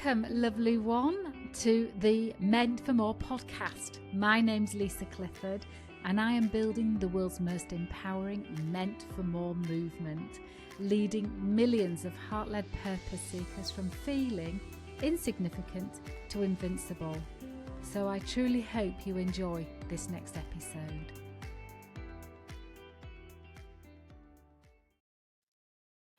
Welcome, lovely one, to the Meant for More podcast. My name's Lisa Clifford, and I am building the world's most empowering Meant for More movement, leading millions of heart-led purpose seekers from feeling insignificant to invincible. So I truly hope you enjoy this next episode.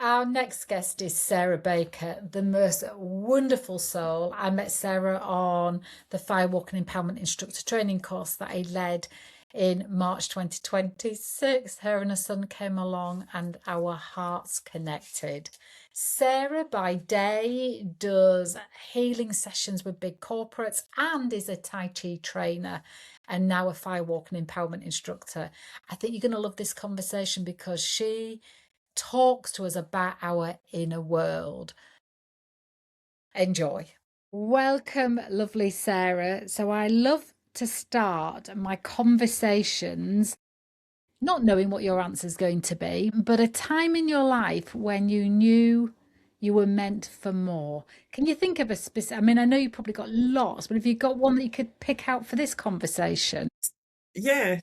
Our next guest is Sarah Baker, the most wonderful soul. I met Sarah on the Firewalking Empowerment Instructor training course that I led in March 2026. Her and her son came along and our hearts connected. Sarah, by day, does healing sessions with big corporates and is a Tai Chi trainer and now a Firewalking Empowerment Instructor. I think you're going to love this conversation because she talks to us about our inner world. Enjoy. Welcome, lovely Sarah. So I love to start my conversations not knowing what your answer is going to be, but a time in your life when you knew you were meant for more. Can you think of a specific, I know you probably got lots, but have you got one that you could pick out for this conversation? Yeah.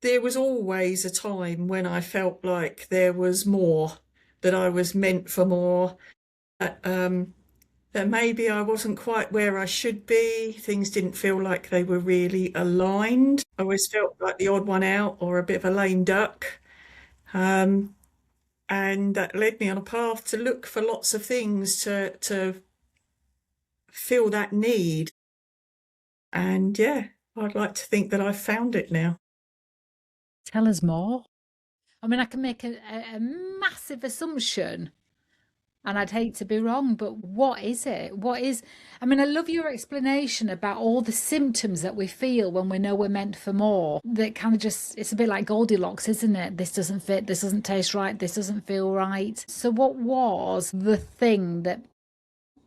There was always a time when I felt like there was more, that I was meant for more, that maybe I wasn't quite where I should be. Things didn't feel like they were really aligned. I always felt like the odd one out or a bit of a lame duck. And that led me on a path to look for lots of things to fill that need. And yeah, I'd like to think that I've found it now. Tell us more. I can make a massive assumption and I'd hate to be wrong, but what is it? I love your explanation about all the symptoms that we feel when we know we're meant for more. That kind of it's a bit like Goldilocks, isn't it? This doesn't fit, this doesn't taste right, this doesn't feel right. So what was the thing that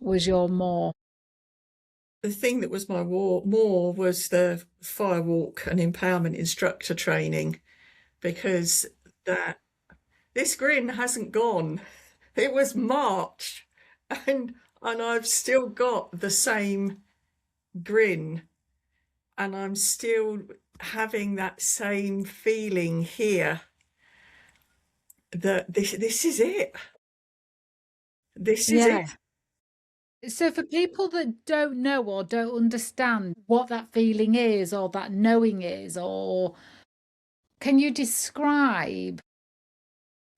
was your more? The thing that was my more was the Firewalk and Empowerment Instructor training, because this grin hasn't gone. It was March, and I've still got the same grin, and I'm still having that same feeling here that this is it. This is it. So for people that don't know or don't understand what that feeling is or that knowing is, or can you describe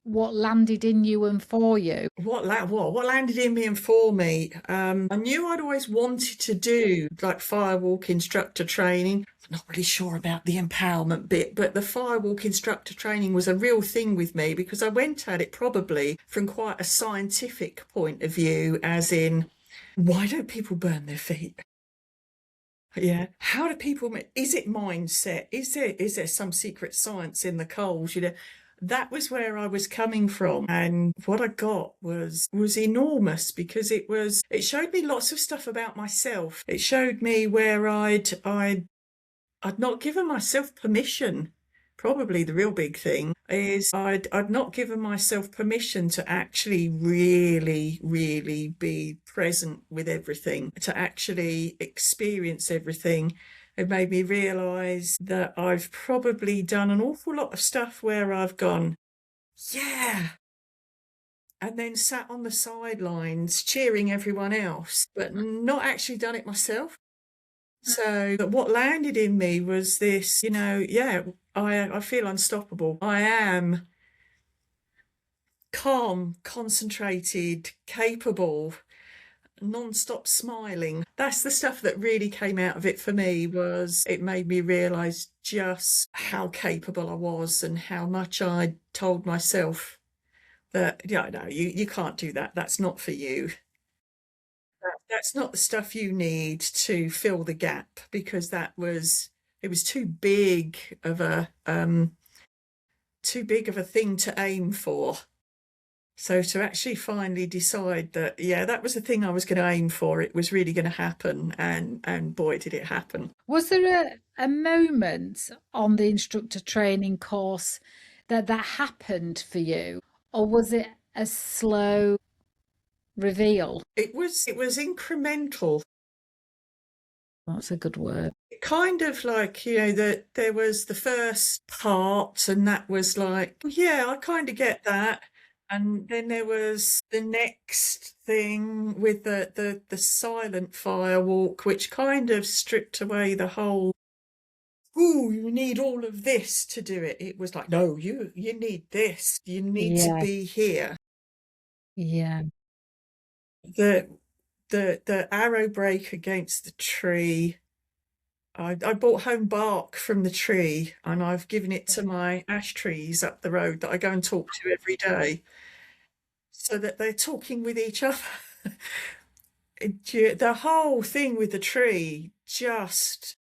what landed in you and for you? What landed in me and for me? I knew I'd always wanted to do like Firewalk instructor training. I'm not really sure about the empowerment bit, but the Firewalk instructor training was a real thing with me because I went at it probably from quite a scientific point of view, as in, why don't people burn their feet? Yeah. How do people, is it mindset? Is there some secret science in the coals? That was where I was coming from. And what I got was enormous, because it showed me lots of stuff about myself. It showed me where I'd not given myself permission. Probably the real big thing is I'd not given myself permission to actually really, really be present with everything, to actually experience everything. It made me realise that I've probably done an awful lot of stuff where I've gone, yeah, and then sat on the sidelines cheering everyone else, but not actually done it myself. So what landed in me was this, I feel unstoppable. I am calm, concentrated, capable, non-stop smiling. That's the stuff that really came out of it for me. Was it made me realise just how capable I was and how much I told myself that, no, you can't do that. That's not for you. That's not the stuff you need to fill the gap, because it was too big of a thing to aim for. So to actually finally decide that, that was the thing I was going to aim for, it was really going to happen, and boy, did it happen. Was there a moment on the instructor training course that happened for you, or was it a slow reveal. It was incremental. That's a good word. Kind of like, that there was the first part, and that was like, yeah, I kind of get that. And then there was the next thing with the silent firewalk, which kind of stripped away the whole, ooh, you need all of this to do it. It was like, no, you need this. You need to Yeah. be here. Yeah. The the arrow break against the tree. I brought home bark from the tree, and I've given it to my ash trees up the road that I go and talk to every day, so that they're talking with each other. The whole thing with the tree, just,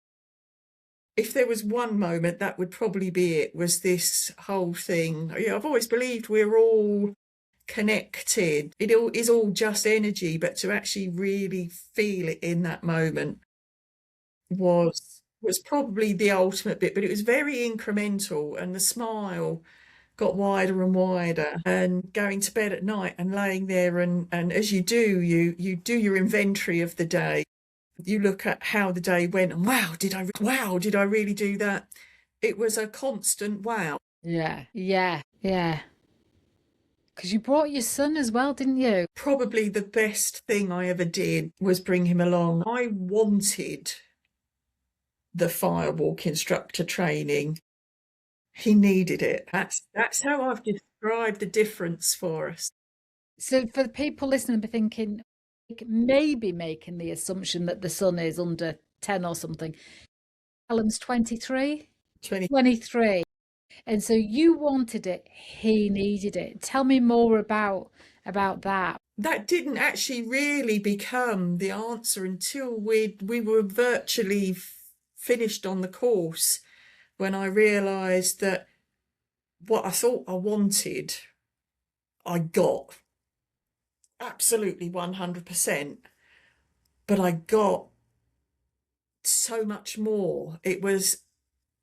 if there was one moment, that would probably be it, was this whole thing. Yeah, I've always believed we're all connected. It all is all just energy, but to actually really feel it in that moment was probably the ultimate bit, but it was very incremental, and the smile got wider and wider, and going to bed at night and laying there, and as you do, you do your inventory of the day. You look at how the day went, and wow, did I really do that? It was a constant wow. Yeah. Yeah. Yeah. Because you brought your son as well, didn't you? Probably the best thing I ever did was bring him along. I wanted the Firewalk instructor training. He needed it. That's how I've described the difference for us. So for the people listening, be thinking, maybe making the assumption that the son is under 10 or something. Callum's 23? 20. 23. And so you wanted it, he needed it. Tell me more about that. That didn't actually really become the answer until we were virtually finished on the course, when I realised that what I thought I wanted, I got absolutely 100%, but I got so much more. It was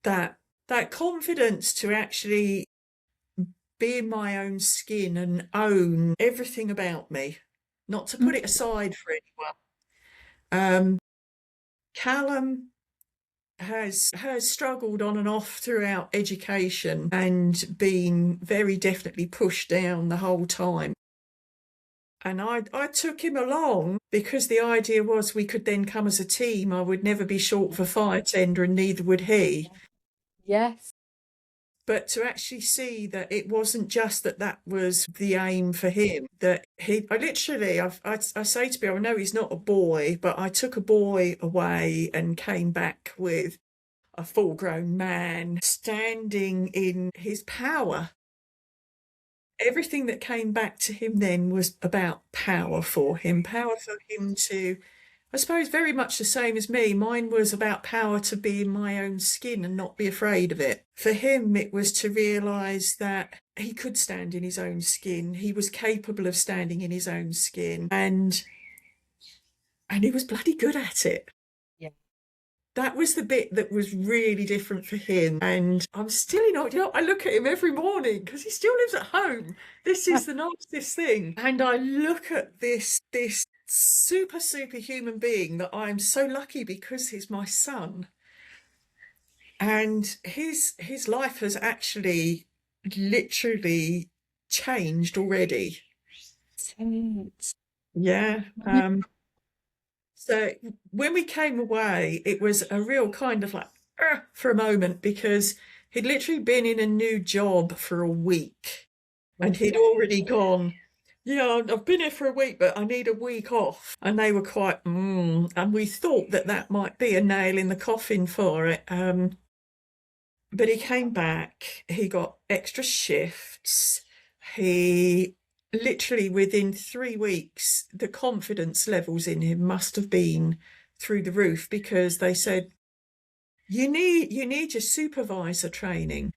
that confidence to actually be in my own skin and own everything about me, not to put it aside for anyone. Callum has struggled on and off throughout education, and been very definitely pushed down the whole time. And I took him along because the idea was we could then come as a team. I would never be short for fire tender, and neither would he. Yes. But to actually see that it wasn't just that was the aim for him, that I say to people, I know he's not a boy, but I took a boy away and came back with a full-grown man standing in his power. Everything that came back to him then was about power for him to, I suppose, very much the same as me. Mine was about power to be in my own skin and not be afraid of it. For him, it was to realise that he could stand in his own skin. He was capable of standing in his own skin, and he was bloody good at it. Yeah. That was the bit that was really different for him. And I'm still I look at him every morning because he still lives at home. This is the nicest thing. And I look at this super human being that I'm so lucky because he's my son. And his life has actually literally changed already. Yeah. So when we came away, it was a real kind of like for a moment, because he'd literally been in a new job for a week, and he'd already gone, yeah, I've been here for a week, but I need a week off. And they were quite, and we thought that might be a nail in the coffin for it. But he came back, he got extra shifts, he literally within 3 weeks, the confidence levels in him must have been through the roof, because they said, you need your supervisor training.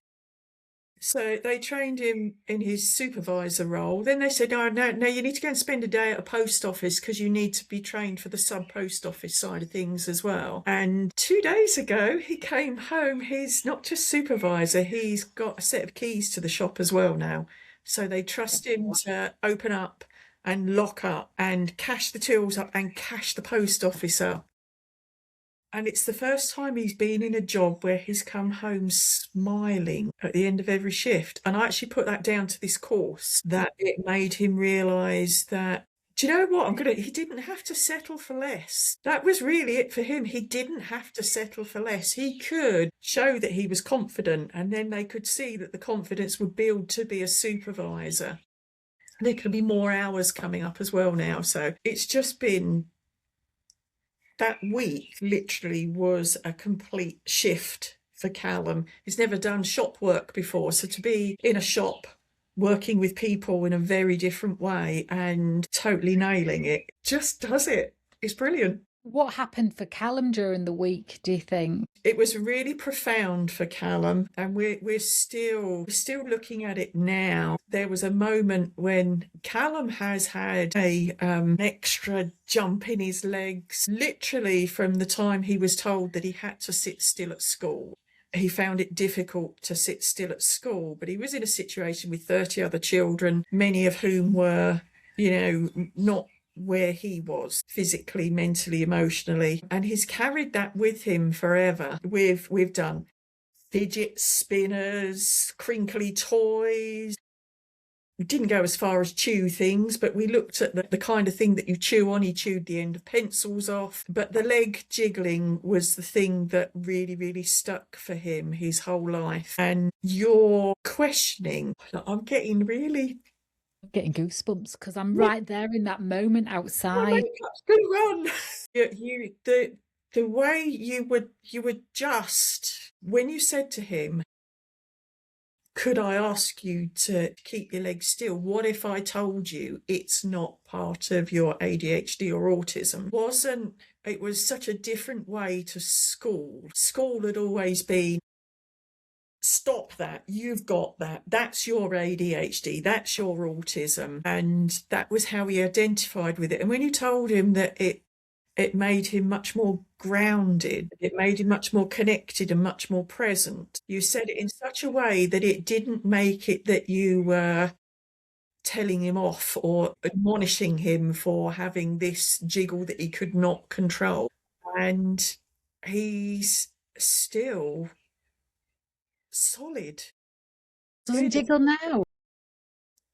So they trained him in his supervisor role. Then they said, no, you need to go and spend a day at a post office, because you need to be trained for the sub post office side of things as well. And 2 days ago, he came home. He's not just supervisor, he's got a set of keys to the shop as well now. So they trust him to open up and lock up and cash the tills up and cash the post office up. And it's the first time he's been in a job where he's come home smiling at the end of every shift. And I actually put that down to this course, that it made him realise that, do you know what? He didn't have to settle for less. That was really it for him. He didn't have to settle for less. He could show that he was confident, and then they could see that the confidence would build to be a supervisor. There could be more hours coming up as well now. So it's just been, that week literally was a complete shift for Callum. He's never done shop work before. So to be in a shop working with people in a very different way and totally nailing it, just does it. It's brilliant. What happened for Callum during the week, do you think? It was really profound for Callum, and we're still looking at it now. There was a moment when Callum has had an extra jump in his legs, literally from the time he was told that he had to sit still at school. He found it difficult to sit still at school, but he was in a situation with 30 other children, many of whom were, not where he was physically, mentally, emotionally, and he's carried that with him forever. We've done fidget spinners, crinkly toys. We didn't go as far as chew things, but we looked at the kind of thing that you chew on. He chewed the end of pencils off, but the leg jiggling was the thing that really, really stuck for him his whole life. And you're questioning, I'm getting Goosebumps because I'm right there in that moment outside. makeup's gonna run. The way you would just, when you said to him, could I ask you to keep your legs still? What if I told you it's not part of your ADHD or autism? It was such a different way to school. School had always been, stop that, you've got that, that's your ADHD, that's your autism. And that was how he identified with it. And when you told him that it made him much more grounded, it made him much more connected and much more present, you said it in such a way that it didn't make it that you were telling him off or admonishing him for having this jiggle that he could not control. And he's still solid. Does he jiggle now?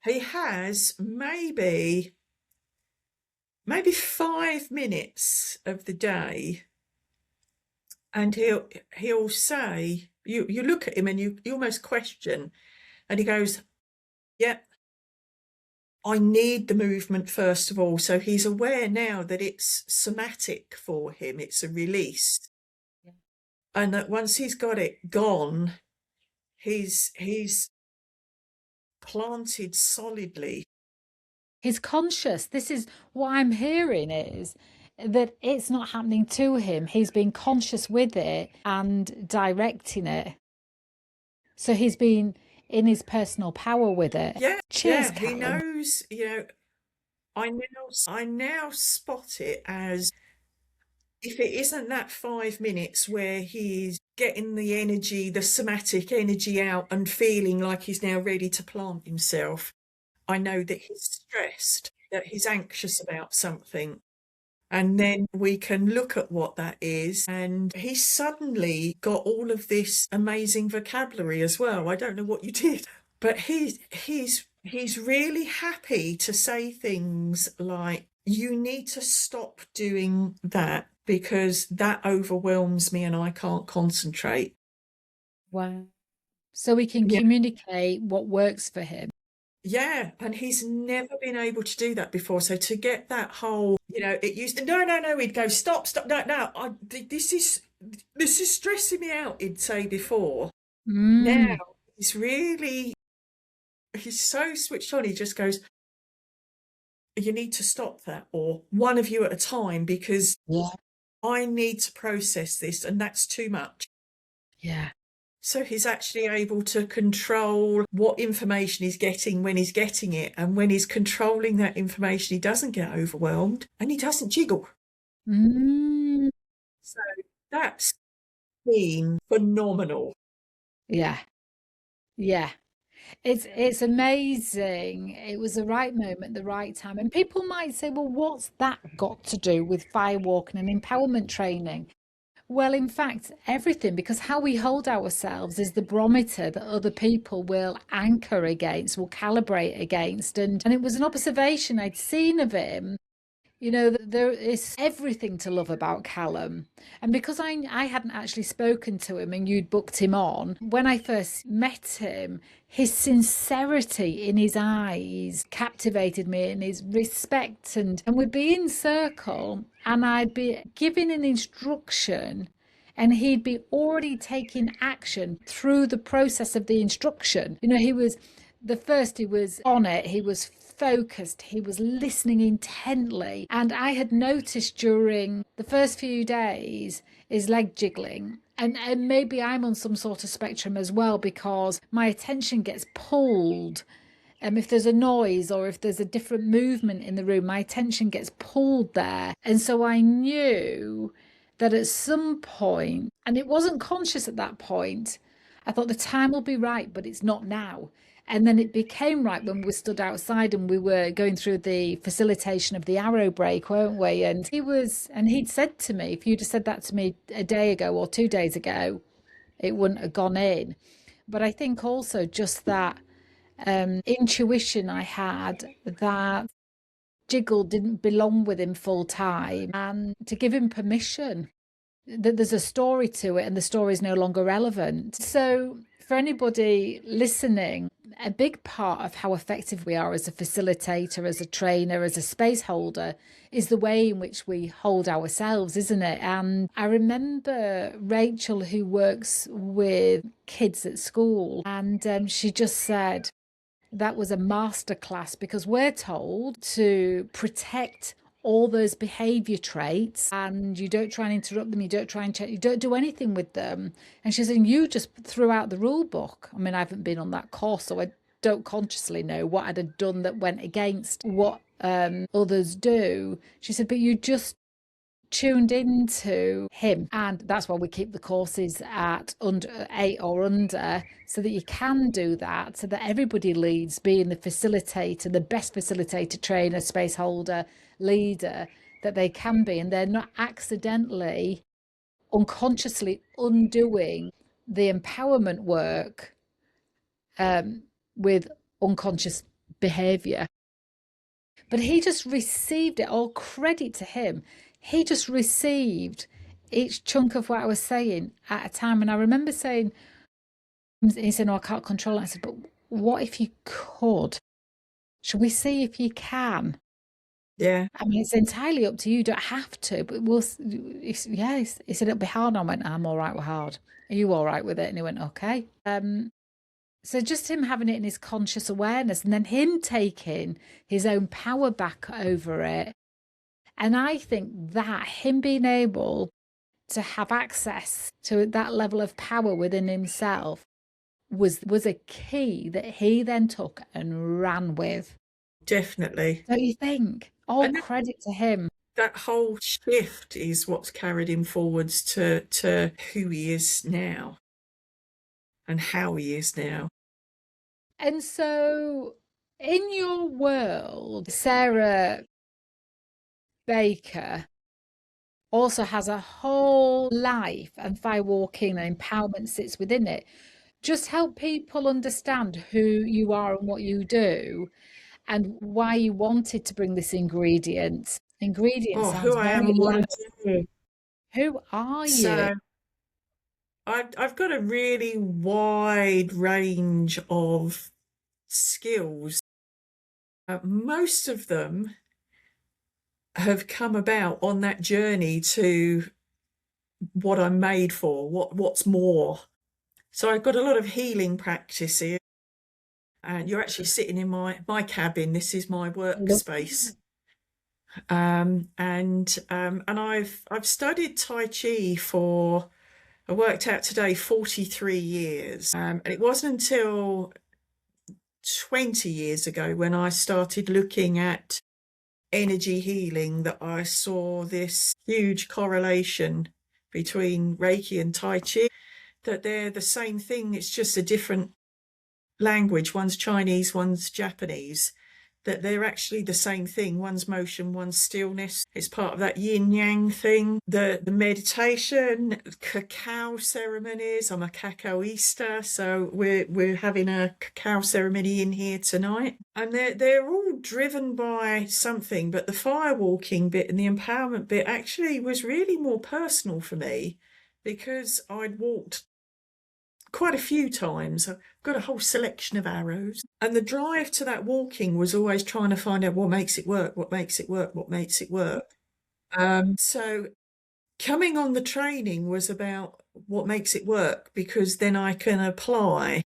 He has maybe 5 minutes of the day, and he'll say, you look at him and you almost question, and he goes, yep, I need the movement first of all. So he's aware now that it's somatic for him, it's a release. Yeah. And that once he's got it gone, he's planted solidly. He's conscious. This is what I'm hearing, is that it's not happening to him. He's being conscious with it and directing it. So he's been in his personal power with it. Yeah, cheers, yeah. Callum. He knows, I now spot it as, if it isn't that 5 minutes where he's getting the energy, the somatic energy out and feeling like he's now ready to plant himself, I know that he's stressed, that he's anxious about something. And then we can look at what that is. And he's suddenly got all of this amazing vocabulary as well. I don't know what you did, but he's really happy to say things like, you need to stop doing that because that overwhelms me and I can't concentrate. Wow. So we can communicate what works for him. Yeah, and he's never been able to do that before. So to get that whole, it used to, no, he'd go, stop, no, this is stressing me out, he'd say before. Now he's so switched on, he just goes, you need to stop that, or one of you at a time, because I need to process this and that's too much. Yeah. So he's actually able to control what information he's getting when he's getting it. And when he's controlling that information, he doesn't get overwhelmed and he doesn't jiggle. So that's been phenomenal. Yeah. Yeah. It's amazing. It was the right moment, the right time. And people might say, well, what's that got to do with firewalking and empowerment training? Well, in fact, everything, because how we hold ourselves is the barometer that other people will anchor against, will calibrate against. And it was an observation I'd seen of him. You know, there is everything to love about Callum. And because I hadn't actually spoken to him and you'd booked him on, when I first met him, his sincerity in his eyes captivated me, and his respect. And we'd be in circle and I'd be giving an instruction and he'd be already taking action through the process of the instruction. You know, he was on it, he was focused, he was listening intently. And I had noticed during the first few days his leg jiggling. And maybe I'm on some sort of spectrum as well, because my attention gets pulled. If there's a noise or if there's a different movement in the room, my attention gets pulled there. And so I knew that at some point, and it wasn't conscious at that point, I thought the time will be right, but it's not now. And then it became right when we stood outside and we were going through the facilitation of the arrow break, weren't we? And he'd said to me, if you'd have said that to me a day ago or 2 days ago, it wouldn't have gone in. But I think also just that intuition I had that jiggle didn't belong with him full time, and to give him permission that there's a story to it and the story is no longer relevant. So for anybody listening, a big part of how effective we are as a facilitator, as a trainer, as a space holder is the way in which we hold ourselves, isn't it? And I remember Rachel, who works with kids at school, and she just said that was a masterclass, because we're told to protect all those behavior traits and you don't try and interrupt them, you don't try and check, you don't do anything with them. And she's saying you just threw out the rule book. I mean, I haven't been on that course, so I don't consciously know what I'd have done that went against what others do. She said, but you just tuned into him, and that's why we keep the courses at under 8 or under, so that you can do that, so that everybody leads, being the facilitator, the best facilitator, trainer, space holder, leader that they can be, and they're not accidentally, unconsciously undoing the empowerment work with unconscious behavior. But he just received it, all credit to him. He just received each chunk of what I was saying at a time. And I remember saying, he said, no, I can't control it. I said, but what if you could? Should we see if you can? Yeah. I mean, it's entirely up to you. You don't have to, but we'll, he said, it'll be hard. I went, I'm all right with hard. Are you all right with it? And he went, okay. So just him having it in his conscious awareness, and then him taking his own power back over it. And I think that him being able to have access to that level of power within himself was a key that he then took and ran with. Definitely. Don't you think? All And credit to him. that whole shift is what's carried him forwards to who he is now and how he is now. And so in your world, Sarah Baker also has a whole life, and firewalking and empowerment sits within it. Just help people understand who you are and what you do and why you wanted to bring this ingredient. Ingredient Oh, sounds who I am very and what I loud. do. Who are you? So I've got a really wide range of skills. Most of them have come about on that journey to what I'm made for, what's more. So I've got a lot of healing practices, and you're actually sitting in my cabin. This is my workspace. And I've studied Tai Chi for, I worked out today, 43 years. And it wasn't until 20 years ago when I started looking at energy healing that I saw this huge correlation between Reiki and Tai Chi, that they're the same thing. It's just a different language, one's Chinese, one's Japanese, that they're actually the same thing. One's motion, one's stillness. It's part of that yin yang thing. The meditation, cacao ceremonies. I'm a cacaoista, so we're having a cacao ceremony in here tonight. And they're all driven by something, but the firewalking bit and the empowerment bit actually was really more personal for me, because I'd walked quite a few times. I've got a whole selection of arrows. And the drive to that walking was always trying to find out what makes it work, what makes it work, what makes it work. So coming on the training was about what makes it work, because then I can apply.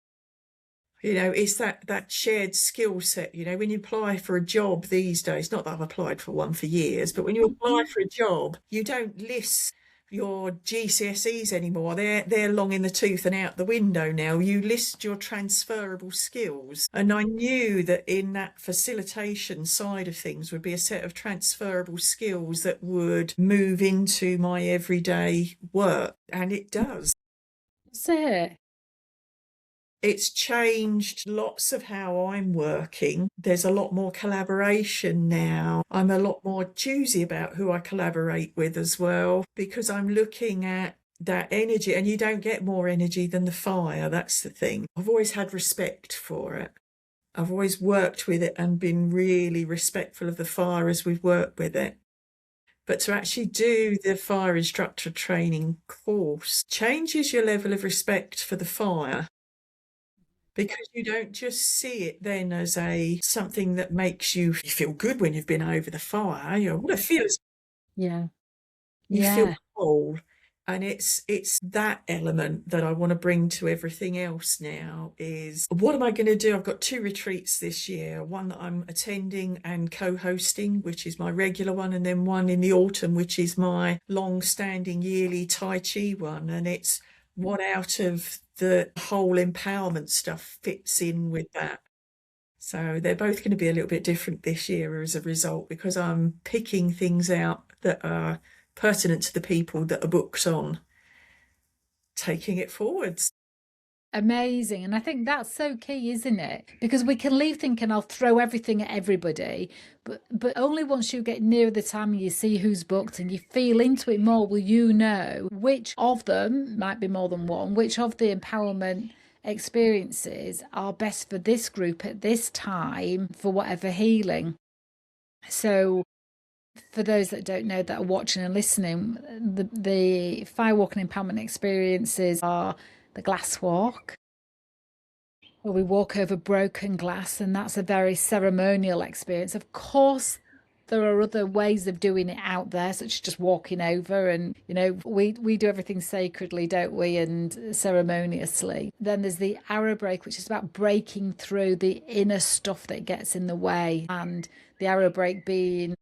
It's that shared skill set. When you apply for a job these days, not that I've applied for one for years, but when you apply for a job, you don't list your GCSEs anymore. They're long in the tooth and out the window now. You list your transferable skills. And I knew that in that facilitation side of things would be a set of transferable skills that would move into my everyday work. And it does. That's it. It's changed lots of how I'm working. There's a lot more collaboration now. I'm a lot more choosy about who I collaborate with as well, because I'm looking at that energy, and you don't get more energy than the fire. That's the thing. I've always had respect for it. I've always worked with it and been really respectful of the fire as we've worked with it. But to actually do the fire instructor training course changes your level of respect for the fire, because you don't just see it then as something that makes you feel good when you've been over the fire. What it feels, Yeah. you Yeah. feel whole. And it's that element that I want to bring to everything else now. Is what am I going to do? I've got 2 retreats this year, one that I'm attending and co-hosting, which is my regular one, and then one in the autumn, which is my long-standing yearly Tai Chi one. And it's what out of the whole empowerment stuff fits in with that. So they're both going to be a little bit different this year as a result, because I'm picking things out that are pertinent to the people that are booked on, taking it forwards. Amazing. And I think that's so key, isn't it? Because we can leave thinking I'll throw everything at everybody, but only once you get near the time and you see who's booked and you feel into it more, will you know which of them, might be more than one, which of the empowerment experiences are best for this group at this time for whatever healing. So for those that don't know, that are watching and listening, the Firewalking empowerment experiences are the Glasswalk, where we walk over broken glass, and that's a very ceremonial experience. Of course, there are other ways of doing it out there, such as just walking over, and we do everything sacredly, don't we, and ceremoniously. Then there's the arrow break, which is about breaking through the inner stuff that gets in the way, and the arrow break being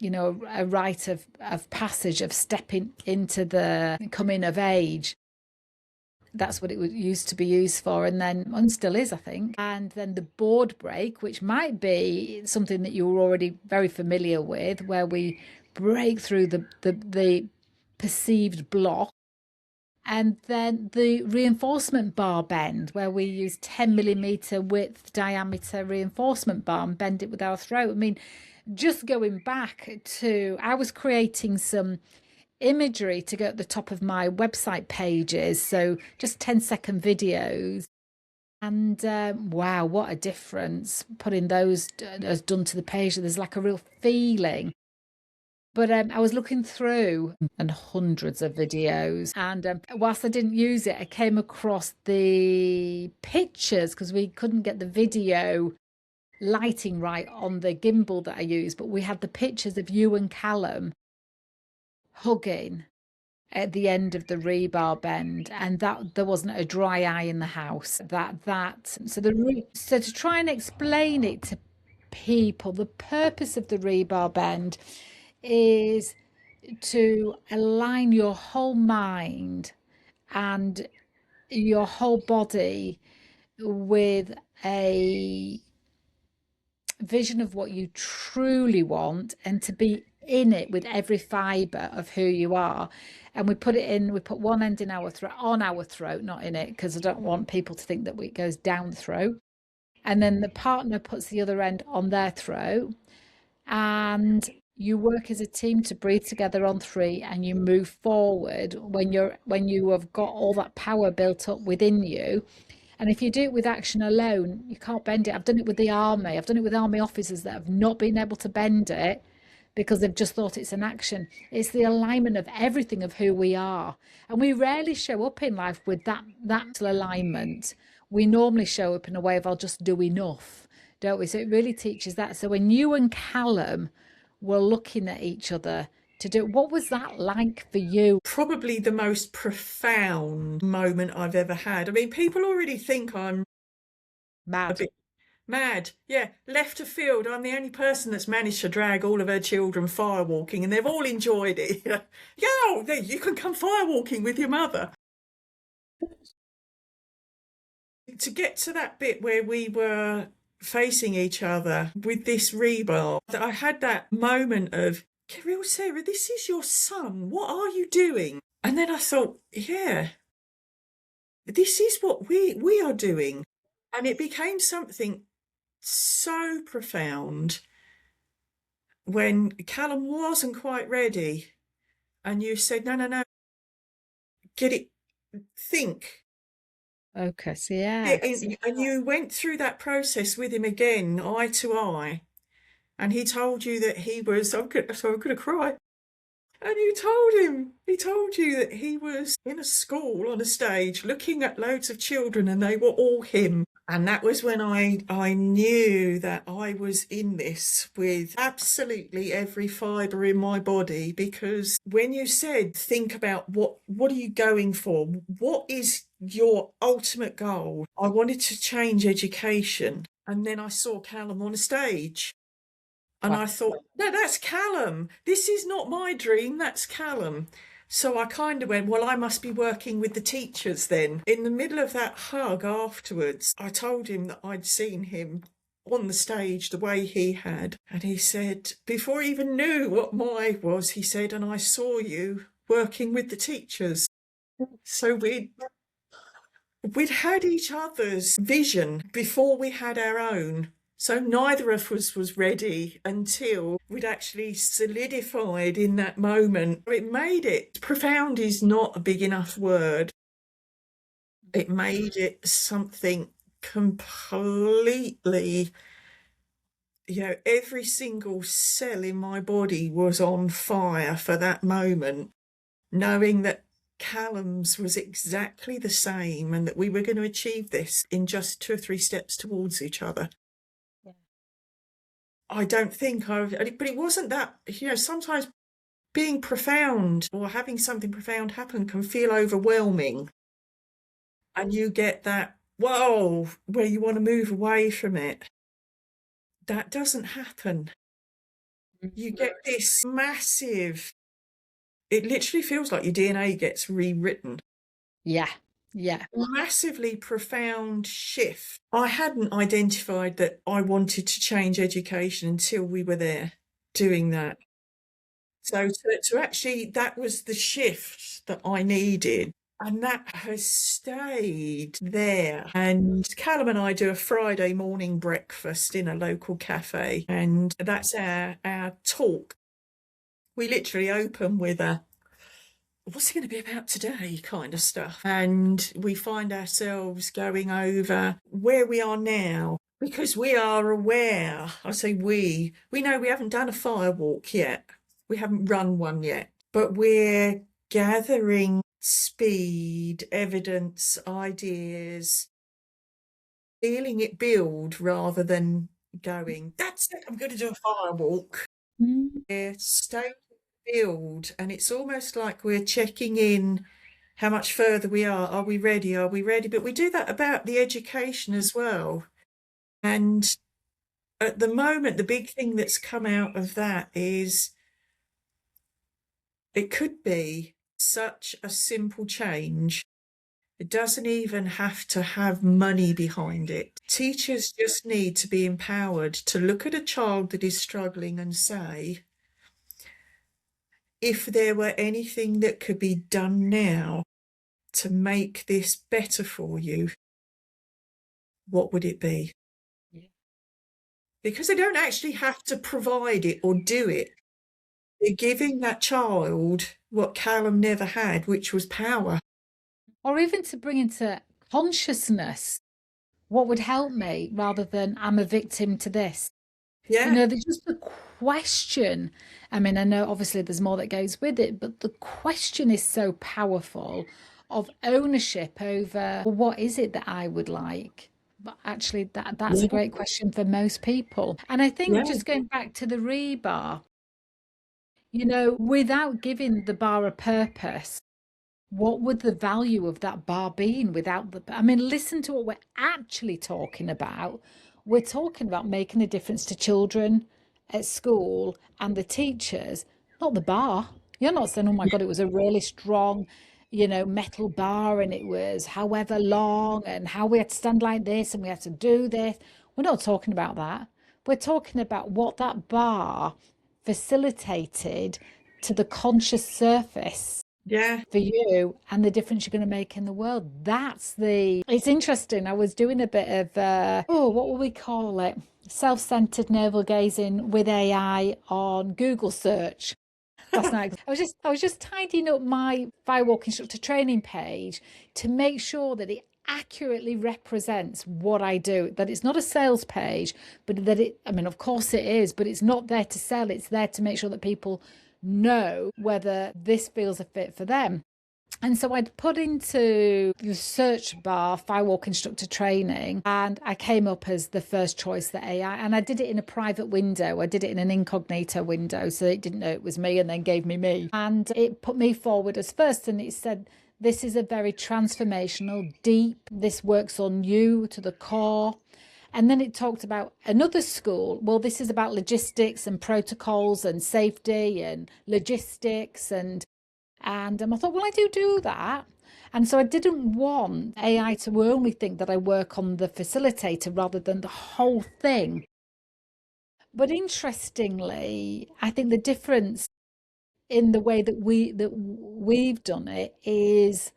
a rite of passage, of stepping into the coming of age. That's what it used to be used for, and still is, I think. And then the board break, which might be something that you're already very familiar with, where we break through the perceived block. And then the reinforcement bar bend, where we use 10mm width diameter reinforcement bar and bend it with our throat. I mean, just going back to, I was creating some imagery to go at the top of my website pages, so just 10-second videos, and wow, what a difference putting those as done to the page. There's like a real feeling. But I was looking through and hundreds of videos, and whilst I didn't use it, I came across the pictures, because we couldn't get the video lighting right on the gimbal that I use, but we had the pictures of you and Callum hugging at the end of the rebar bend, and that there wasn't a dry eye in the house. So to try and explain it to people, the purpose of the rebar bend is to align your whole mind and your whole body with a vision of what you truly want, and to be in it with every fiber of who you are. And we put one end in our throat, on our throat, not in it, because I don't want people to think that it goes down the throat. and then the partner puts the other end on their throat, and you work as a team to breathe together on three, and you move forward when you have got all that power built up within you. And if you do it with action alone, you can't bend it. I've done it with the army. I've done it with army officers that have not been able to bend it because they've just thought it's an action. It's the alignment of everything of who we are. And we rarely show up in life with that alignment. We normally show up in a way of, I'll just do enough, don't we? So it really teaches that. So when you and Callum were looking at each other to do, what was that like for you? Probably the most profound moment I've ever had. I mean, people already think I'm a Mad. bit mad. Yeah, left of field. I'm the only person that's managed to drag all of her children firewalking, and they've all enjoyed it. Yeah, you can come firewalking with your mother. To get to that bit where we were facing each other with this rebar, I had that moment of, Kirill, Sarah, this is your son. What are you doing? And then I thought, yeah, this is what we are doing. And it became something so profound when Callum wasn't quite ready and you said, no, get it, think. Okay, so yeah. And you went through that process with him again, eye to eye. And he told you that he was, I'm going to cry. And he told you that he was in a school on a stage looking at loads of children and they were all him. And that was when I knew that I was in this with absolutely every fibre in my body, because when you said, think about what are you going for? What is your ultimate goal? I wanted to change education. And then I saw Callum on a stage. And I thought, no, that's Callum. This is not my dream, that's Callum. So I kind of went, well, I must be working with the teachers then. In the middle of that hug afterwards, I told him that I'd seen him on the stage the way he had. And he said, before he even knew what my was, he said, and I saw you working with the teachers. So we'd had each other's vision before we had our own. So neither of us was ready until we'd actually solidified in that moment. It made it, profound is not a big enough word. It made it something completely, every single cell in my body was on fire for that moment, knowing that Callum's was exactly the same and that we were going to achieve this in just 2 or 3 steps towards each other. I don't think but it wasn't that, sometimes being profound or having something profound happen can feel overwhelming. And you get that, whoa, where you want to move away from it. That doesn't happen. You get this massive, it literally feels like your DNA gets rewritten. Yeah. Massively profound shift. I hadn't identified that I wanted to change education until we were there doing that. So to actually, that was the shift that I needed. And that has stayed there. And Callum and I do a Friday morning breakfast in a local cafe. And that's our talk. We literally open with what's it going to be about today kind of stuff. And we find ourselves going over where we are now, because we are aware. I say we know we haven't done a firewalk yet. We haven't run one yet, but we're gathering speed, evidence, ideas, feeling it build rather than going, that's it, I'm going to do a firewalk. We're staying build, and it's almost like we're checking in how much further we are. Are we ready? But we do that about the education as well. And at the moment, the big thing that's come out of that is it could be such a simple change. It doesn't even have to have money behind it. Teachers just need to be empowered to look at a child that is struggling and say, if there were anything that could be done now to make this better for you, what would it be? because they don't actually have to provide it or do it. They're giving that child what Callum never had, which was power. Or even to bring into consciousness what would help me rather than I'm a victim to this. You Yeah, know, there's just the question. I mean, I know obviously there's more that goes with it, but the question is so powerful of ownership over, well, what is it that I would like? But actually, that's a yeah, great question for most people. And I think yeah, just going back to the rebar, you know, without giving the bar a purpose, what would the value of that bar been without the, I mean, listen to what we're actually talking about. We're talking about making a difference to children at school and the teachers, not the bar. You're not saying, oh my God, it was a really strong, you know, metal bar and it was however long and how we had to stand like this and we had to do this. We're not talking about that. We're talking about what that bar facilitated to the conscious surface yeah, for you and the difference you're going to make in the world. It's interesting. I was doing a bit of, what will we call it? Self-centered navel gazing with AI on Google search last night. I was just tidying up my Firewalk instructor training page to make sure that it accurately represents what I do, that it's not a sales page, but that I mean, of course it is, but it's not there to sell. It's there to make sure that people know whether this feels a fit for them. And so I'd put into the search bar Firewalk instructor training, and I came up as the first choice, the AI. And I did it in a private window. I did it in an incognito window, so it didn't know it was me, and then gave me. And it put me forward as first, and it said, this is a very transformational, deep, this works on you to the core. And then it talked about another school. Well, this is about logistics and protocols and safety and logistics and I thought, well, I do that. And so I didn't want AI to only think that I work on the facilitator rather than the whole thing. But interestingly, I think the difference in the way that we've done it is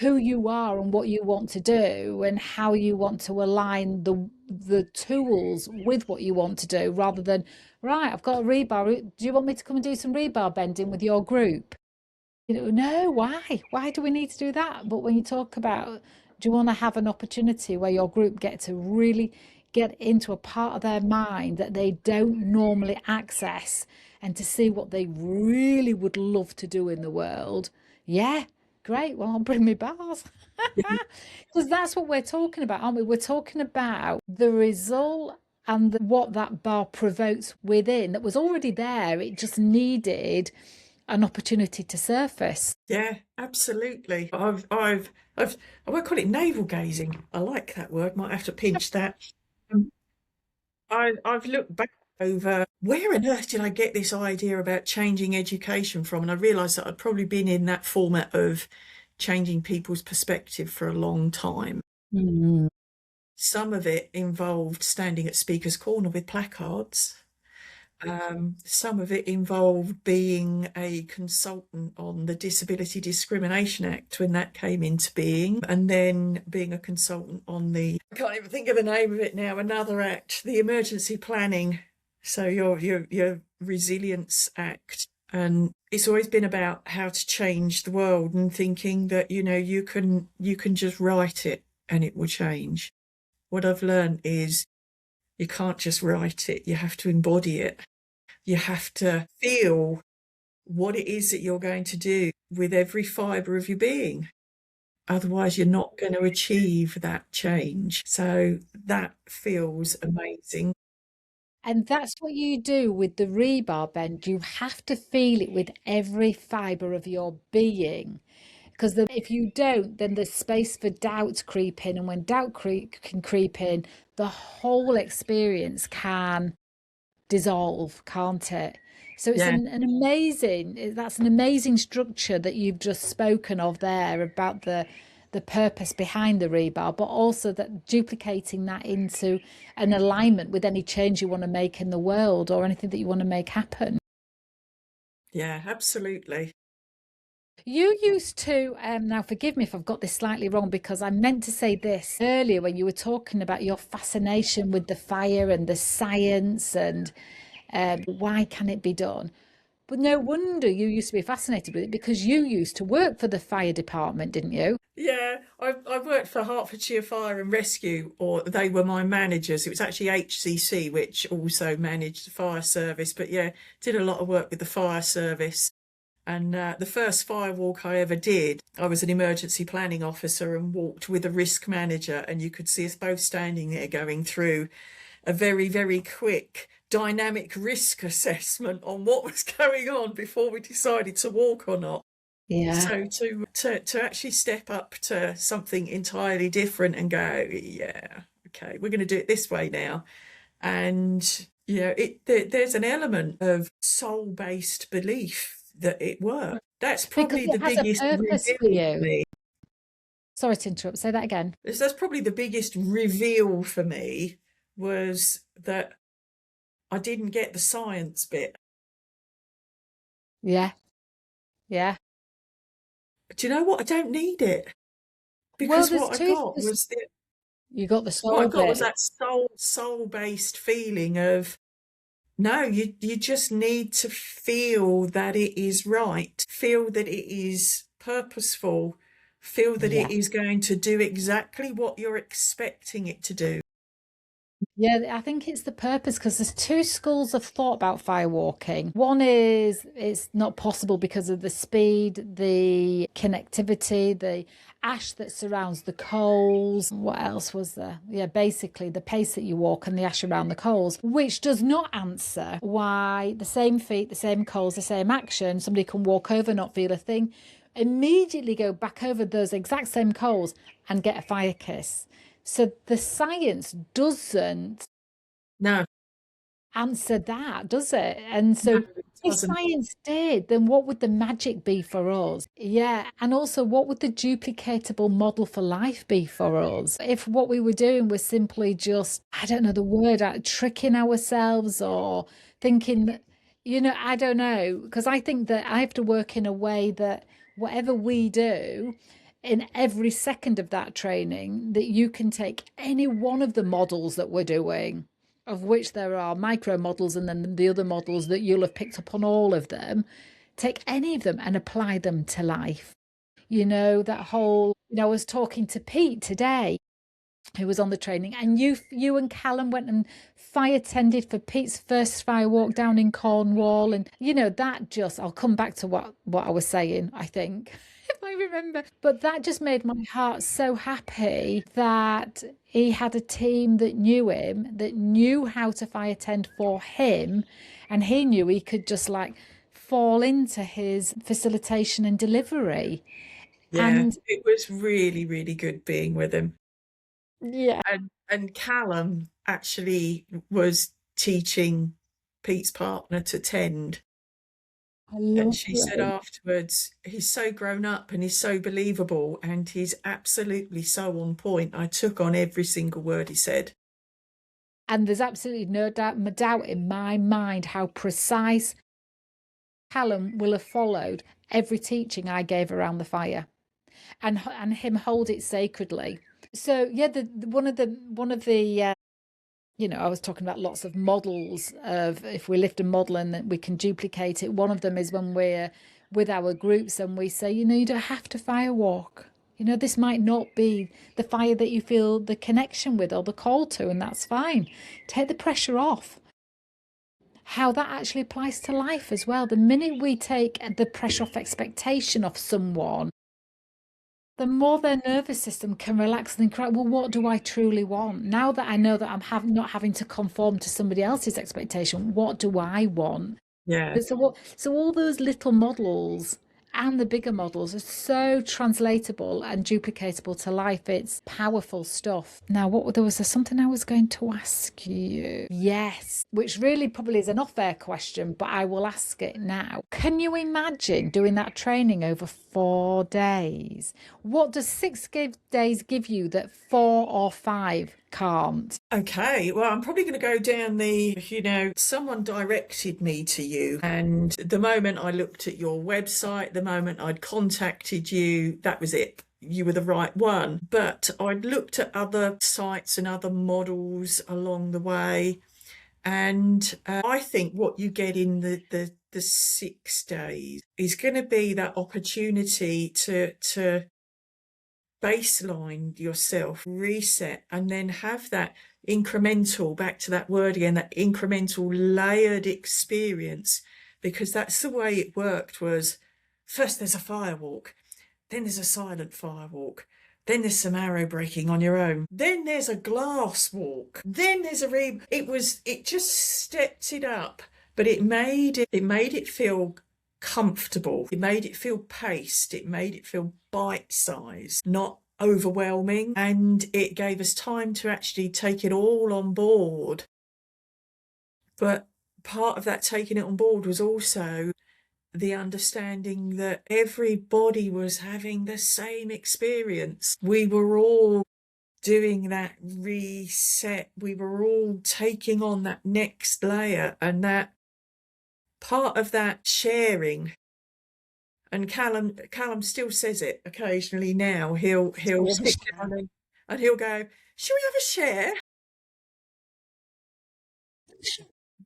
who you are and what you want to do and how you want to align the tools with what you want to do rather than, right, I've got a rebar. Do you want me to come and do some rebar bending with your group? You know, no, why? Why do we need to do that? But when you talk about, do you want to have an opportunity where your group get to really get into a part of their mind that they don't normally access and to see what they really would love to do in the world? Yeah, great. Well, I'll bring me bars. yeah, Because that's what we're talking about, aren't we? We're talking about the result and what that bar provokes within that was already there. It just needed an opportunity to surface. yeah, absolutely. I won't call it navel gazing. I like that word. Might have to pinch that. Um, I've looked back over where on earth did I get this idea about changing education from, and I realised that I'd probably been in that format of changing people's perspective for a long time. Mm. Some of it involved standing at Speaker's Corner with placards. Some of it involved being a consultant on the Disability Discrimination Act when that came into being, and then being a consultant on I can't even think of the name of it now, another act, the Emergency Planning. So your Resilience Act. And it's always been about how to change the world and thinking that, you can just write it and it will change. What I've learned is you can't just write it, you have to embody it. You have to feel what it is that you're going to do with every fibre of your being. Otherwise, you're not going to achieve that change. So that feels amazing. And that's what you do with the rebar bend. You have to feel it with every fibre of your being. Because if you don't, then there's space for doubt to creep in. And when doubt can creep in, the whole experience can dissolve, can't it? So it's Yeah, that's an amazing structure that you've just spoken of there about the purpose behind the rebar, but also that duplicating that into an alignment with any change you want to make in the world or anything that you want to make happen. yeah, absolutely. You used to, now forgive me if I've got this slightly wrong, because I meant to say this earlier when you were talking about your fascination with the fire and the science and why can it be done? But no wonder you used to be fascinated with it, because you used to work for the fire department, didn't you? Yeah, I worked for Hertfordshire Fire and Rescue, or they were my managers. It was actually HCC, which also managed the fire service. But yeah, did a lot of work with the fire service. And the first firewalk I ever did, I was an emergency planning officer and walked with a risk manager, and you could see us both standing there going through a very, very quick dynamic risk assessment on what was going on before we decided to walk or not. Yeah. So to actually step up to something entirely different and go, yeah, okay, we're going to do it this way now. And there's an element of soul-based belief that it works. That's Because probably it the has a biggest purpose for reveal for you. me. Sorry to interrupt. Say that again. That's probably the biggest reveal for me, was that I didn't get the science bit. Yeah. Yeah. Do you know what? I don't need it, Well, because there's what I two. got was You got the what I soul got was bit. that soul-based feeling of, no, you just need to feel that it is right, feel that it is purposeful, feel that Yeah. it is going to do exactly what you're expecting it to do. Yeah, I think it's the purpose, because there's two schools of thought about firewalking. One is it's not possible because of the speed, the connectivity, the ash that surrounds the coals. What else was there? Yeah, basically the pace that you walk and the ash around the coals, which does not answer why the same feet, the same coals, the same action, somebody can walk over, not feel a thing, immediately go back over those exact same coals and get a fire kiss. So the science doesn't No, answer that, does it? And no, so it if doesn't. science did, then what would the magic be for us? Yeah. And also, what would the duplicatable model for life be for us? If what we were doing was simply just, I don't know the word, tricking ourselves or thinking that, I don't know, because I think that I have to work in a way that whatever we do, in every second of that training, that you can take any one of the models that we're doing, of which there are micro models and then the other models that you'll have picked up on all of them, take any of them and apply them to life. That whole, I was talking to Pete today, who was on the training, and you and Callum went and fire tended for Pete's first fire walk down in Cornwall. And that just, I'll come back to what I was saying, I think, if I remember. But that just made my heart so happy that he had a team that knew him, that knew how to fire tend for him, and he knew he could just like fall into his facilitation and delivery. Yeah, And it was really, really good being with him. yeah, And Callum actually was teaching Pete's partner to tend. I And love she said it. afterwards, he's so grown up and he's so believable and he's absolutely so on point. I took on every single word he said. And there's absolutely no doubt in my mind how precise Callum will have followed every teaching I gave around the fire, and him hold it sacredly. So yeah, one of the I was talking about lots of models of if we lift a model and that we can duplicate it. One of them is when we're with our groups and we say, you don't have to firewalk. This might not be the fire that you feel the connection with or the call to, and that's fine. Take the pressure off. How that actually applies to life as well. The minute we take the pressure off expectation of someone, the more their nervous system can relax and think, right, well, what do I truly want? Now that I know that not having to conform to somebody else's expectation, what do I want? Yeah. So all those little models and the bigger models are so translatable and duplicatable to life. It's powerful stuff. Now, there was something I was going to ask you. Yes, which really probably is an off-air question, but I will ask it now. Can you imagine doing that training over 4 days? What does days give you that 4 or 5 can't. Okay, well, I'm probably going to go down someone directed me to you. And the moment I looked at your website, the moment I'd contacted you, that was it. You were the right one. But I'd looked at other sites and other models along the way. And I think what you get in the 6 days is going to be that opportunity to baseline yourself, reset, and then have that incremental, back to that word again, that incremental layered experience, because that's the way it worked. Was first there's a firewalk, then there's a silent firewalk, then there's some arrow breaking on your own, then there's a glass walk, then there's it just stepped it up, but it made it feel comfortable. It made it feel paced. It made it feel bite-sized, not overwhelming. And it gave us time to actually take it all on board. But part of that taking it on board was also the understanding that everybody was having the same experience. We were all doing that reset. We were all taking on that next layer, and that part of that sharing. And Callum still says it occasionally now. He'll sit down and he'll go, "Shall we have a share?"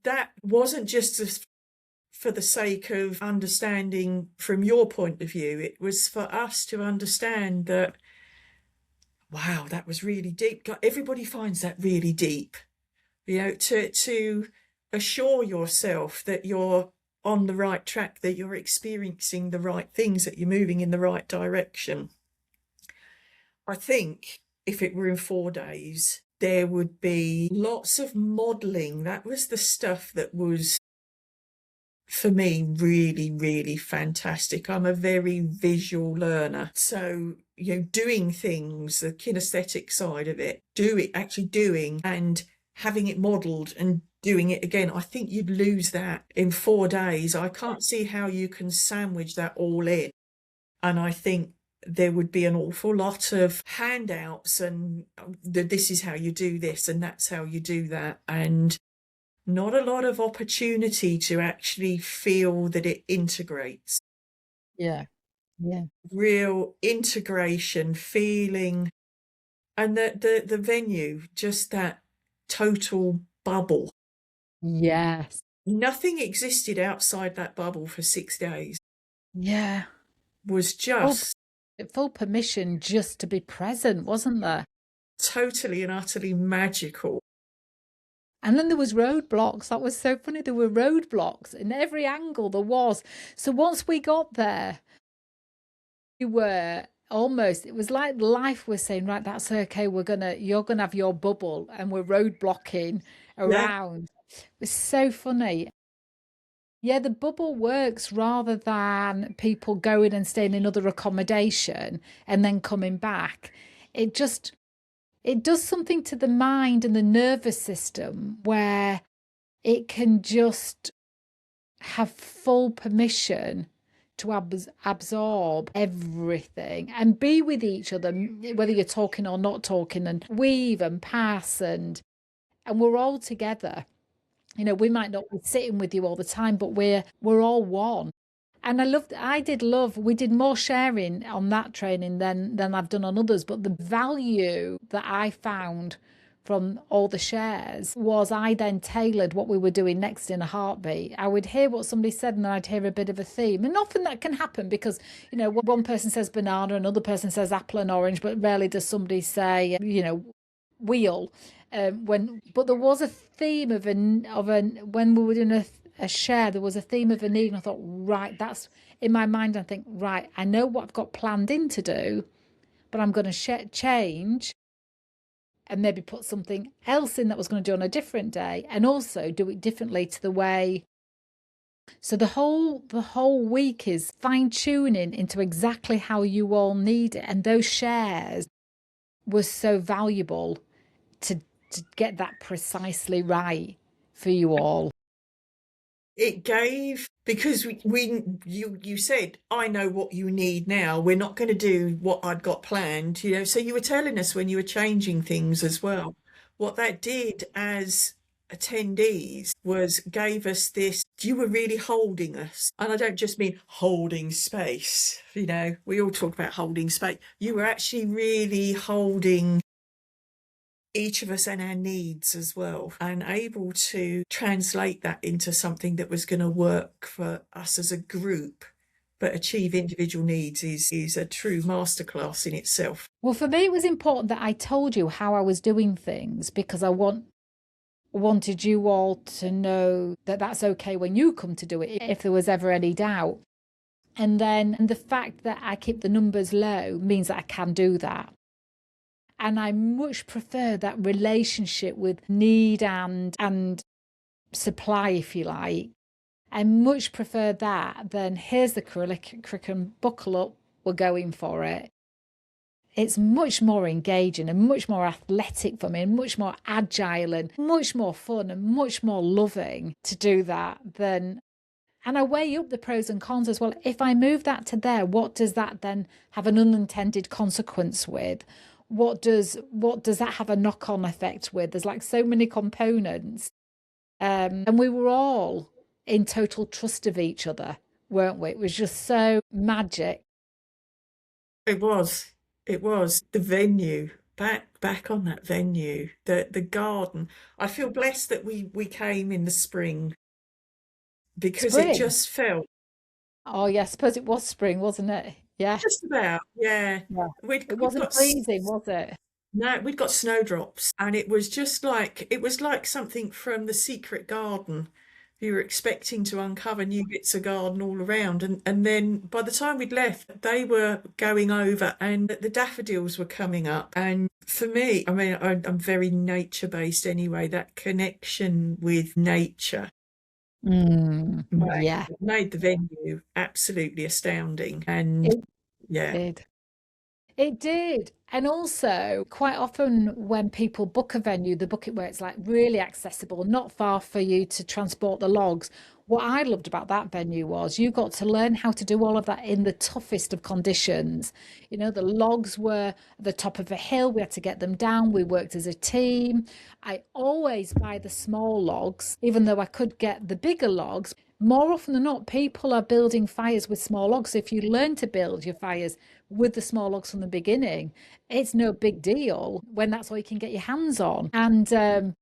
That wasn't just for the sake of understanding from your point of view. It was for us to understand that, wow, that was really deep. Everybody finds that really deep. To assure yourself that you're on the right track, that you're experiencing the right things, that you're moving in the right direction. I think if it were in 4 days, there would be lots of modelling. That was the stuff that was, for me, really, really fantastic. I'm a very visual learner. So, doing things, the kinesthetic side of it, actually doing and having it modelled and doing it again, I think you'd lose that in 4 days. I can't see how you can sandwich that all in. And I think there would be an awful lot of handouts and this is how you do this and that's how you do that. And not a lot of opportunity to actually feel that it integrates. Yeah. Real integration, feeling, and the venue, just that total bubble. Yes. Nothing existed outside that bubble for 6 days. Yeah. Was just full permission just to be present, wasn't there? Totally and utterly magical. And then there was roadblocks. That was so funny. There were roadblocks in every angle there was. So once we got there, we were almost, it was like life was saying, right, that's okay. You're gonna have your bubble and we're roadblocking around. Yeah. It was so funny. Yeah, the bubble works rather than people going and staying in other accommodation and then coming back. It does something to the mind and the nervous system where it can just have full permission to absorb everything and be with each other, whether you're talking or not talking, and weave and pass, and we're all together. We might not be sitting with you all the time, but we're all one. And we did more sharing on that training than I've done on others, but the value that I found from all the shares was I then tailored what we were doing next in a heartbeat. I would hear what somebody said and then I'd hear a bit of a theme. And often that can happen because, one person says banana, another person says apple and orange, but rarely does somebody say, wheel. But there was a theme when we were doing a share, there was a theme of a need, and I thought, right, that's in my mind. I think, right, I know what I've got planned in to do, but I'm going to change and maybe put something else in that was going to do on a different day, and also do it differently to the way. So the whole week is fine tuning into exactly how you all need it, and those shares were so valuable to get that precisely right for you all. It gave, because you said, I know what you need now. We're not going to do what I'd got planned, so you were telling us when you were changing things as well. what that did as attendees was gave us this, you were really holding us. And I don't just mean holding space, we all talk about holding space. You were actually really holding each of us and our needs as well, and able to translate that into something that was going to work for us as a group but achieve individual needs is a true masterclass in itself. Well, for me, it was important that I told you how I was doing things, because I wanted you all to know that that's okay when you come to do it, if there was ever any doubt. And then the fact that I keep the numbers low means that I can do that. And I much prefer that relationship with need and supply, if you like. I much prefer that than here's the curriculum, buckle up, we're going for it. It's much more engaging and much more athletic for me, and much more agile and much more fun and much more loving to do that than. And I weigh up the pros and cons as well. If I move that to there, what does that then have an unintended consequence with? What does that have a knock-on effect with? There's like so many components. And we were all in total trust of each other, weren't we? It was just so magic. It was the venue, back on that venue, the garden. I feel blessed that we came in the spring, because Spring. it just felt. Oh yeah, I suppose it was spring, wasn't it? Yeah. Just about, yeah. Yeah. We'd It wasn't got freezing, was it? No, we'd got snowdrops, and it was just like, it was like something from The Secret Garden. You were expecting to uncover new bits of garden all around, and then by the time we'd left, they were going over, and the daffodils were coming up. And for me, I mean, I'm very nature based anyway. That connection with nature Yeah, made the venue absolutely astounding. And it yeah. did. It did. And also, quite often when people book a venue, they book it where it's like really accessible, not far for you to transport the logs. What I loved about that venue was you got to learn how to do all of that in the toughest of conditions. The logs were at the top of a hill. We had to get them down. We worked as a team. I always buy the small logs, even though I could get the bigger logs. More often than not, people are building fires with small logs. So if you learn to build your fires with the small logs from the beginning, it's no big deal when that's all you can get your hands on. And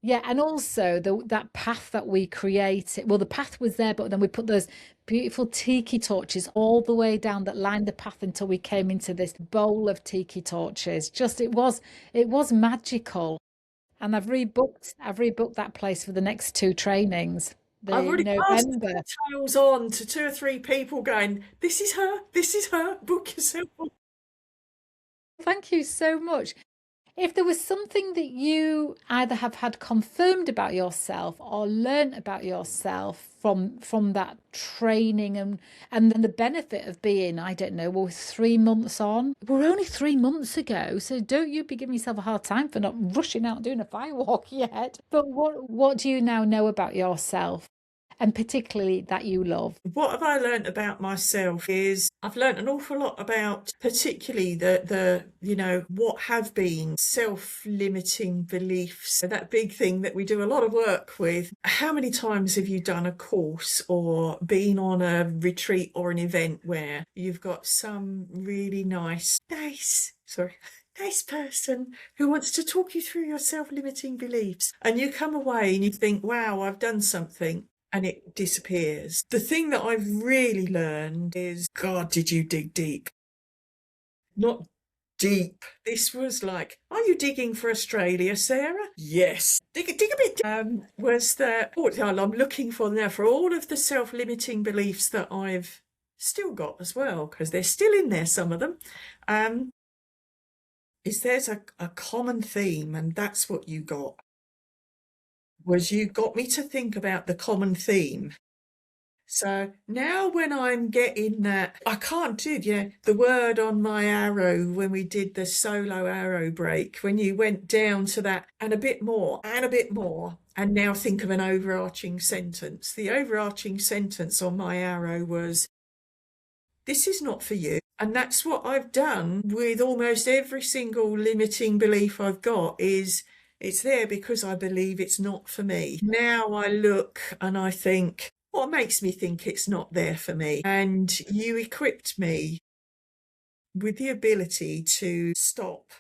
yeah, and also that path that we created. Well, the path was there, but then we put those beautiful tiki torches all the way down that lined the path until we came into this bowl of tiki torches. Just it was magical. And I've rebooked that place for the next 2 trainings. I've The already passed the November. details on to 2 or 3 people going, this is her, book yourself. Thank you so much. If there was something that you either have had confirmed about yourself or learnt about yourself from that training, and then the benefit of being, I don't know, we're 3 months on. We're only 3 months ago, so don't you be giving yourself a hard time for not rushing out and doing a firewalk yet. But what do you now know about yourself? And particularly that you love. What have I learnt about myself is I've learnt an awful lot about particularly the what have been self-limiting beliefs, that big thing that we do a lot of work with. How many times have you done a course or been on a retreat or an event where you've got some really nice person who wants to talk you through your self-limiting beliefs, and you come away and you think, wow, I've done something, and it disappears. The thing that I've really learned is, God, did you dig deep? Not deep. This was like, are you digging for Australia, Sarah? Yes. Dig a bit. I'm looking for now for all of the self-limiting beliefs that I've still got as well, because they're still in there, some of them. There's a common theme, and that's what you got. You got me to think about the common theme. So now when I'm getting that, I can't do the word on my arrow when we did the solo arrow break, when you went down to that and a bit more, and now think of an overarching sentence. The overarching sentence on my arrow was, this is not for you. And that's what I've done with almost every single limiting belief I've got, is It's there because I believe it's not for me. Now I look and I think, what makes me think it's not there for me? And you equipped me with the ability to stop,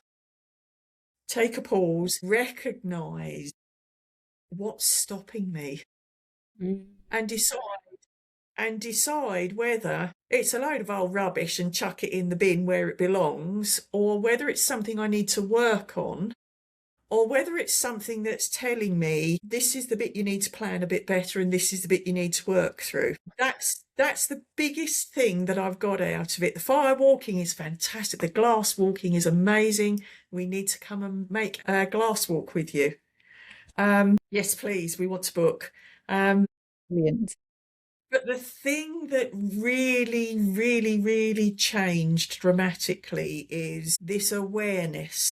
take a pause, recognize what's stopping me, and decide whether it's a load of old rubbish and chuck it in the bin where it belongs, or whether it's something I need to work on, or whether it's something that's telling me this is the bit you need to plan a bit better and this is the bit you need to work through. That's the biggest thing that I've got out of it. The firewalking is fantastic. The glasswalking is amazing. We need to come and make a glasswalk with you. Yes, please. We want to book. Brilliant. But the thing that really, really, really changed dramatically is this awareness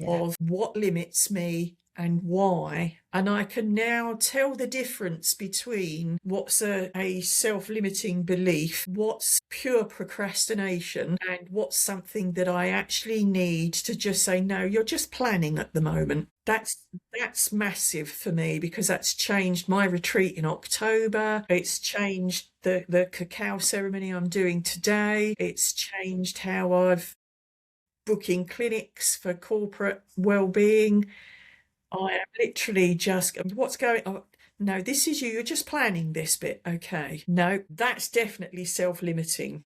of what limits me and why. And I can now tell the difference between what's a self-limiting belief, what's pure procrastination, and what's something that I actually need to just say, no, you're just planning at the moment. That's massive for me, because that's changed my retreat in October. It's changed the cacao ceremony I'm doing today. It's changed how I've booking clinics for corporate well-being. I am literally just, what's going on? No, this is you. You're just planning this bit. Okay. No, that's definitely self-limiting.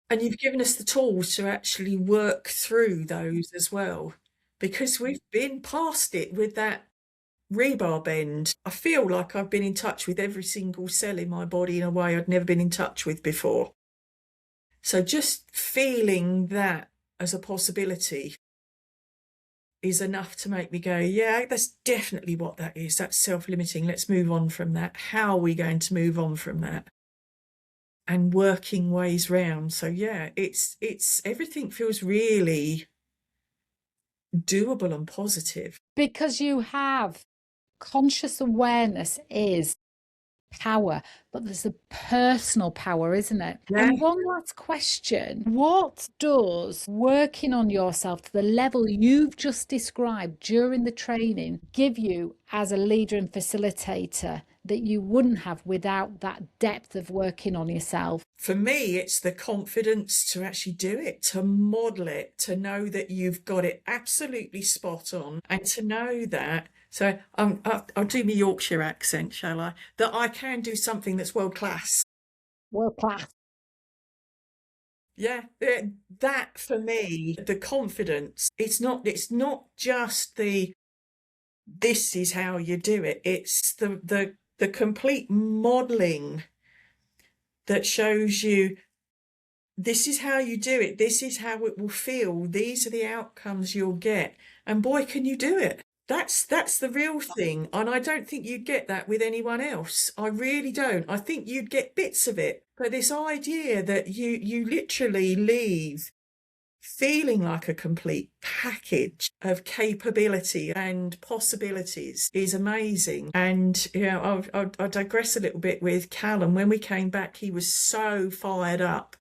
And you've given us the tools to actually work through those as well, because we've been past it with that rebar bend. I feel like I've been in touch with every single cell in my body in a way I'd never been in touch with before. So just feeling that as a possibility is enough to make me go, yeah, that's definitely what that is. That's self-limiting. Let's move on from that. How are we going to move on from that? And working ways round. So yeah, it's everything feels really doable and positive. Because you have conscious awareness is power, but there's a personal power, isn't it? Yeah. And one last question. What does working on yourself to the level you've just described during the training give you as a leader and facilitator that you wouldn't have without that depth of working on yourself? For me, it's the confidence to actually do it, to model it, to know that you've got it absolutely spot on, and to know that. So I'll do my Yorkshire accent, shall I? That I can do something that's world class. World class. Yeah, that for me, the confidence. It's not just this is how you do it. It's the complete modeling that shows you this is how you do it. This is how it will feel. These are the outcomes you'll get. And boy, can you do it. That's the real thing. And I don't think you'd get that with anyone else. I really don't. I think you'd get bits of it. But this idea that you literally leave feeling like a complete package of capability and possibilities is amazing. And I'll digress a little bit with Callum. When we came back, he was so fired up.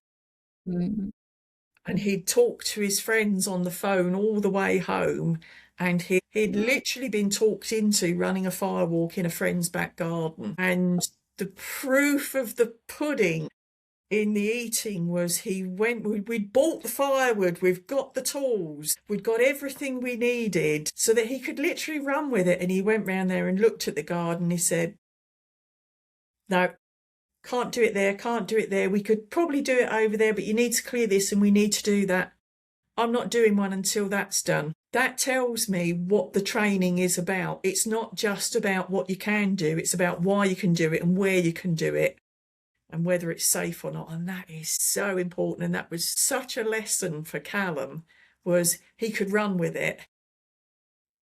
And he'd talked to his friends on the phone all the way home, and he'd literally been talked into running a firewalk in a friend's back garden. And the proof of the pudding in the eating was we'd bought the firewood, we've got the tools, we'd got everything we needed so that he could literally run with it. And he went round there and looked at the garden. He said, no, can't do it there, can't do it there. We could probably do it over there, but you need to clear this and we need to do that. I'm not doing one until that's done. That tells me what the training is about. It's not just about what you can do. It's about why you can do it and where you can do it and whether it's safe or not. And that is so important. And that was such a lesson for Callum, was he could run with it,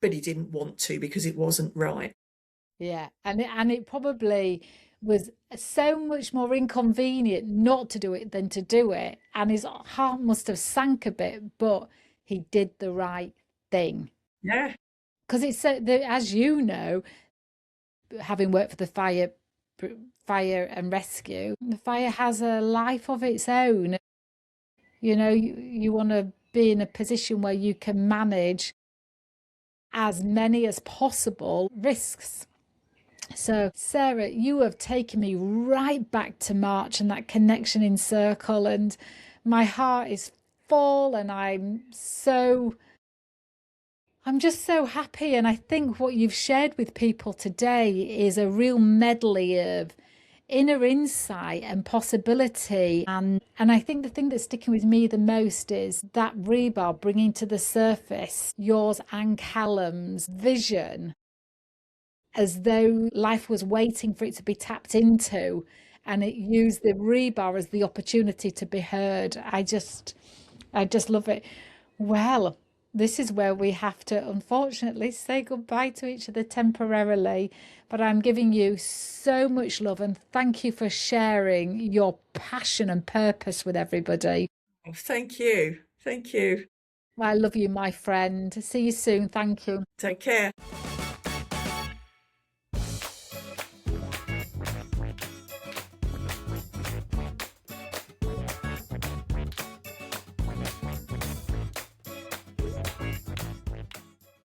but he didn't want to because it wasn't right. Yeah. And it probably was so much more inconvenient not to do it than to do it. And his heart must have sank a bit, but he did the right thing. Yeah. Because it's so, as you know, having worked for the fire and rescue, the fire has a life of its own. You know, you want to be in a position where you can manage as many as possible risks. So, Sarah, you have taken me right back to March and that connection in circle, and my heart is full, and I'm just so happy. And I think what you've shared with people today is a real medley of inner insight and possibility. And I think the thing that's sticking with me the most is that rebar bringing to the surface yours and Callum's vision, as though life was waiting for it to be tapped into, and it used the rebar as the opportunity to be heard. I just love it. Well, this is where we have to unfortunately say goodbye to each other temporarily, but I'm giving you so much love, and thank you for sharing your passion and purpose with everybody. Oh, thank you. Thank you. I love you, my friend. See you soon. Thank you. Take care.